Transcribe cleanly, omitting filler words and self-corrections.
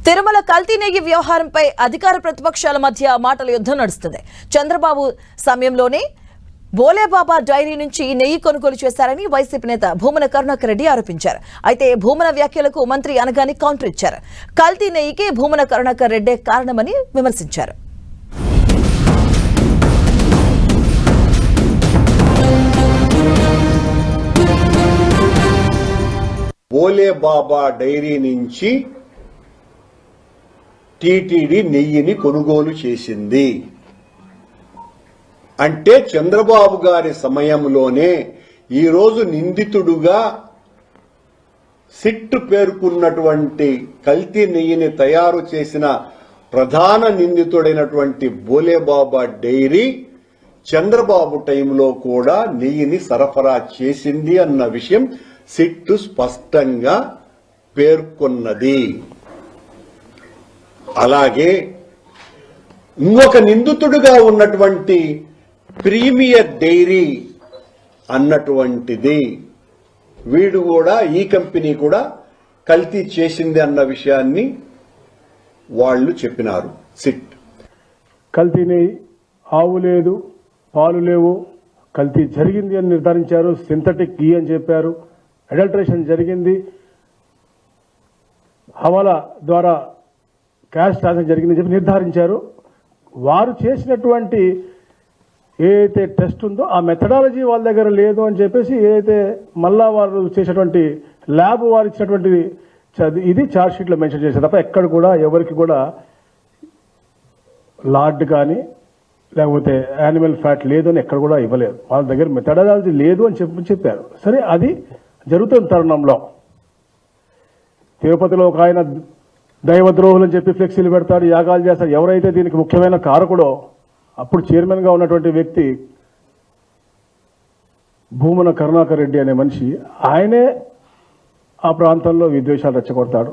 తిరుమల కల్తీ నెయ్యి వ్యవహారంపై అధికార ప్రతిపక్షాల మధ్య మాటల యుద్ధం నడుస్తుంది. చంద్రబాబు సమయంలోనే బోలేబాబా డైరీ నుంచి నెయ్యి కొనుగోలు చేశారని వైసీపీ నేత భూమన కరుణాకర్ రెడ్డి ఆరోపించారు. అయితే భూమన వ్యాఖ్యలకు మంత్రి అనగానే కౌంటర్ ఇచ్చారు. కల్తీ నెయ్యికి భూమన కరుణాకర్ రెడ్డే కారణమని విమర్శించారు. బోలేబాబా డైరీ నుంచి టీటీడీ నెయ్యిని కొనుగోలు చేసింది అంటే చంద్రబాబు గారి సమయంలోనే ఈరోజు నిందితుడుగా సిట్ పేర్కొన్నటువంటి కల్తీ నెయ్యిని తయారు చేసిన ప్రధాన నిందితుడైనటువంటి బోలేబాబా డైరీ చంద్రబాబు టైంలో కూడా నెయ్యిని సరఫరా చేసింది అన్న విషయం సిట్ స్పష్టంగా పేర్కొన్నది. అలాగే ఇంకొక నిందితుడుగా ఉన్నటువంటి ప్రీమియర్ డైరీ అన్నటువంటిది వీడు కూడా ఈ కంపెనీ కూడా కల్తీ చేసింది అన్న విషయాన్ని వాళ్ళు చెప్పినారు. సిట్ కల్తీని ఆవు లేదు, పాలు లేవు, కల్తీ జరిగింది అని నిర్ధారించారు. సింథటిక్ ఘీ అని చెప్పారు. అడల్టరేషన్ జరిగింది, హవాలా ద్వారా క్యాష్ ట్రాన్సాక్షన్ జరిగిందని చెప్పి నిర్ధారించారు. వారు చేసినటువంటి ఏదైతే టెస్ట్ ఉందో ఆ మెథడాలజీ వాళ్ళ దగ్గర లేదు అని చెప్పేసి ఏదైతే మళ్ళా వారు చేసినటువంటి ల్యాబ్ వారు ఇచ్చినటువంటి ఇది ఛార్జ్ షీట్లో మెన్షన్ చేశారు తప్ప ఎక్కడ కూడా ఎవరికి కూడా లార్డ్ కానీ లేకపోతే యానిమల్ ఫ్యాట్ లేదు అని ఎక్కడ కూడా ఇవ్వలేదు. వాళ్ళ దగ్గర మెథడాలజీ లేదు అని చెప్పారు. సరే, అది జరుగుతున్న తరుణంలో తిరుపతిలో ఒక ఆయన దైవద్రోహులు అని చెప్పి ఫ్లెక్సీలు పెడతాడు, యాగాలు చేస్తాడు. ఎవరైతే దీనికి ముఖ్యమైన కారకుడో అప్పుడు చైర్మన్గా ఉన్నటువంటి వ్యక్తి భూమన కరుణాకర్ రెడ్డి అనే మనిషి, ఆయనే ఆ ప్రాంతంలో విద్వేషాలు రెచ్చగొడతాడు.